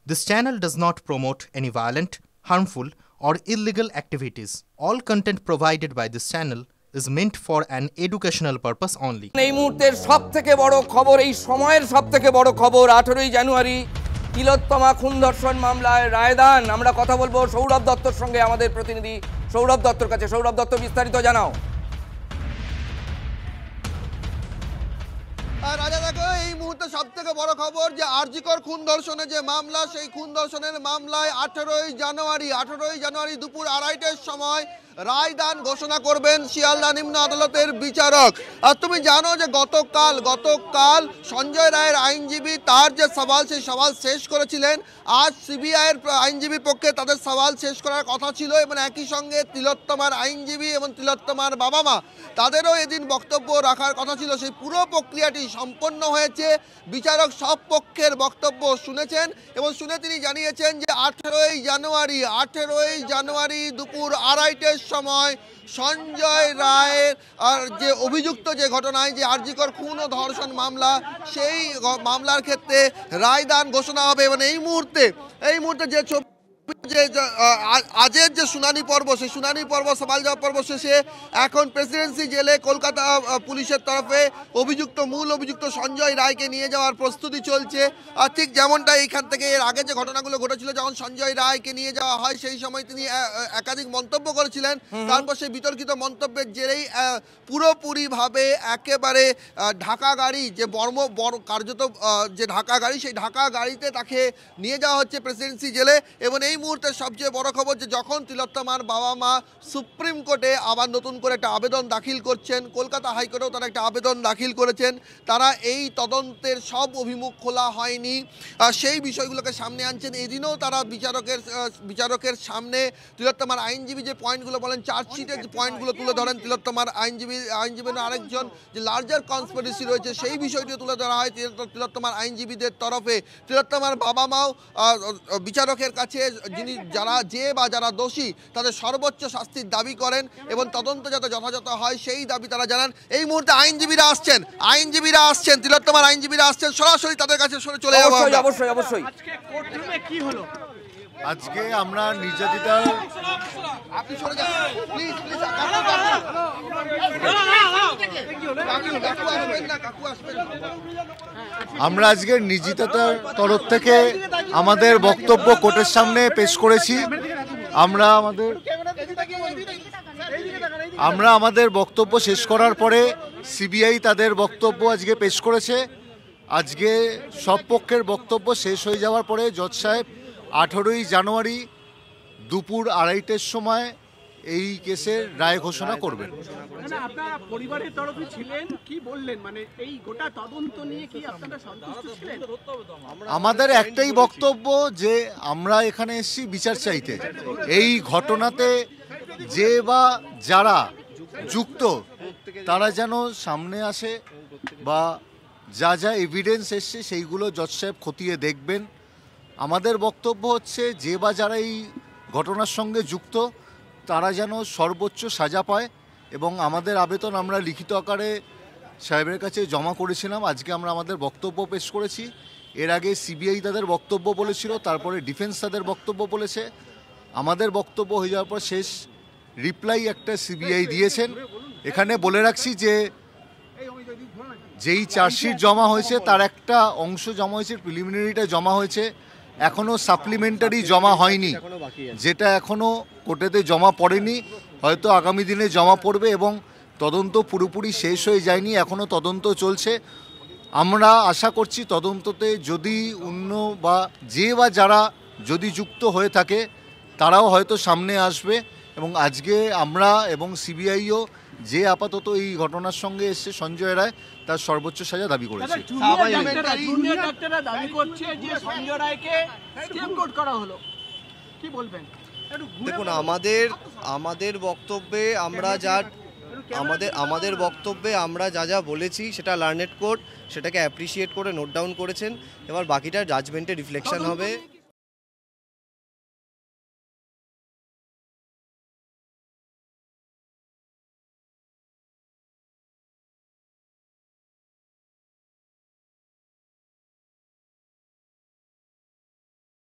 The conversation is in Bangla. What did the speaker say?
This channel does not promote any violent, harmful, or illegal activities. All content provided by this channel is meant for an educational purpose only. এই মুহূর্তের সবথেকে বড় খবর, এই সময়ের সবথেকে বড় খবর, 18ই জানুয়ারি তিলোত্তমা খুন ধর্ষণ মামলায় রায়দান। আমরা কথা বলবো সৌরভ দত্তর সঙ্গে, আমাদের প্রতিনিধি সৌরভ দত্তর কাছে। সৌরভ দত্ত, বিস্তারিত জানাও। রাজা, দেখো এই মুহূর্তে সব থেকে বড় খবর যে আরজিকর খুন ধর্ষণের যে মামলা, সেই খুন ধর্ষণের মামলায় 18ই জানুয়ারি দুপুর 2:30টার সময় রায়দান ঘোষণা করবেন শিয়ালদা নিম্ন আদালতের বিচারক। আর তুমি জানো যে গতকাল সঞ্জয় রায়ের আইনজীবী তার যে সওয়াল, সেই সওয়াল শেষ করেছিলেন। আজ সিবিআইয়ের আইনজীবী পক্ষে তাদের সওয়াল শেষ করার কথা ছিল, এবং একই সঙ্গে তিলোত্তমার আইনজীবী এবং তিলোত্তমার বাবা মা তাদেরও এদিন বক্তব্য রাখার কথা ছিল। সেই পুরো প্রক্রিয়াটি সম্পন্ন হয়েছে। বিচারক সব পক্ষের বক্তব্য শুনেছেন এবং শুনে তিনি জানিয়েছেন যে 18ই জানুয়ারি দুপুর 2:30টার সময় সঞ্জয় রায়ের আর যে অভিযুক্ত যে ঘটনায়, যে আরজিকর খুন ও ধর্ষণ মামলা, সেই মামলার ক্ষেত্রে রায়দান ঘোষণা হবে। এবং এই মুহূর্তে যে আজের যে শুনানি পর্ব, সেই শুনানি পর্ব, সওয়াল জবাব পর্ব শেষে এখন প্রেসিডেন্সি জেলে কলকাতা পুলিশের তরফে মূল অভিযুক্ত সঞ্জয় রায়কে নিয়ে যাওয়ার প্রস্তুতি চলছে। আর ঠিক যেমনটা এইখান থেকে এর আগে যে ঘটনাগুলো ঘটেছিল, যখন সঞ্জয় রায়কে নিয়ে যাওয়া হয় সেই সময় তিনি একাধিক মন্তব্য করেছিলেন। তারপর সেই বিতর্কিত মন্তব্যের জেরেই পুরোপুরিভাবে একেবারে ঢাকা গাড়ি, যে কার্যত যে ঢাকা গাড়ি, সেই ঢাকা গাড়িতে তাকে নিয়ে যাওয়া হচ্ছে প্রেসিডেন্সি জেলে। এবং এই মুহূর্তে সবচেয়ে বড় খবর যে যখন তিলোত্তমার বাবা মা সুপ্রিম কোর্টে আবার নতুন করে একটা আবেদন দাখিল করছেন, কলকাতা হাইকোর্টেও তারা একটা আবেদন দাখিল করেছেন, তারা এই তদন্তের সব অভিমুখ খোলা হয়নি সেই বিষয়গুলোকে সামনে আনছেন। এদিনও তারা বিচারকের সামনে তিলোত্তমার আইনজীবী যে পয়েন্টগুলো বলেন, চার্জশিটের যে পয়েন্টগুলো তুলে ধরেন তিলোত্তমার আইনজীবী আরেকজন যে লার্জার কনস্পিরেসি রয়েছে, সেই বিষয়টিও তুলে ধরা হয় তিলোত্তমার আইনজীবীদের তরফে। তিলোত্তমার বাবা মাও বিচারকের কাছে যারা দোষী তাদের সর্বোচ্চ শাস্তির দাবি করেন এবং তদন্ত যাতে যথাযথ হয় সেই দাবি তারা জানান। এই মুহূর্তে আইনজীবীরা আসছেন, তিলোত্তমার আইনজীবীরা আসছেন, সরাসরি তাদের কাছে চলে যাবো। অবশ্যই আজকে আমরা নির্যাতিতা আমরা আজকে নির্যাতিতার তরফ থেকে আমাদের বক্তব্য কোর্টের সামনে পেশ করেছি। আমরা আমাদের বক্তব্য শেষ করার পরে সিবিআই তাদের বক্তব্য আজকে পেশ করেছে। আজকে সব পক্ষের বক্তব্য শেষ হয়ে যাওয়ার পরে জজ সাহেব 18ই জানুয়ারি দুপুর 2:30টার সময় এই কেসের রায় ঘোষণা করবেন। আপনারা পরিবারের তরফে ছিলেন, কি বললেন? মানে এই গোটা তদন্ত নিয়ে কি আপনারা সন্তুষ্ট ছিলেন? আমাদের একটাই বক্তব্য যে আমরা এখানে এসেছি বিচার চাইতে। এই ঘটনাতে যে বা যারা যুক্ত তারা যেন সামনে আসে, বা যা এভিডেন্স এসছে সেইগুলো জজ সাহেব খতিয়ে দেখবেন। আমাদের বক্তব্য হচ্ছে যে বা যারা এই ঘটনার সঙ্গে যুক্ত তারা যেন সর্বোচ্চ সাজা পায়, এবং আমাদের আবেদন আমরা লিখিত আকারে সাহেবের কাছে জমা করেছিলাম। আজকে আমরা আমাদের বক্তব্য পেশ করেছি। এর আগে সিবিআই তাদের বক্তব্য বলেছিল, তারপরে ডিফেন্স তাদের বক্তব্য বলেছে। আমাদের বক্তব্য হয়ে যাওয়ার পর শেষ রিপ্লাই একটা সিবিআই দিয়েছেন। এখানে বলে রাখছি যে যেই চার্জশিট জমা হয়েছে তার একটা অংশ জমা হয়েছে, প্রিলিমিনারিটা জমা হয়েছে, এখনও সাপ্লিমেন্টারি জমা হয়নি, যেটা এখনও কোর্টেতে জমা পড়েনি, হয়তো আগামী দিনে জমা পড়বে। এবং তদন্ত পুরোপুরি শেষ হয়ে যায়নি, এখনও তদন্ত চলছে। আমরা আশা করছি তদন্ততে যদি অন্য বা যারা যদি যুক্ত হয়ে থাকে তারাও হয়তো সামনে আসবে। এবং আজকে আমরা এবং সিবিআইও যে আপাতত এই ঘটনার সঙ্গে এসছে সঞ্জয় রায়, তার সর্বোচ্চ সাজা দাবি করেছে। দেখুন, আমাদের বক্তব্যে আমরা যা বলেছি সেটা লার্নেড কোর্ট সেটাকে অ্যাপ্রিসিয়েট করে নোট ডাউন করেছেন। এবার বাকিটা জাজমেন্টে রিফ্লেকশন হবে।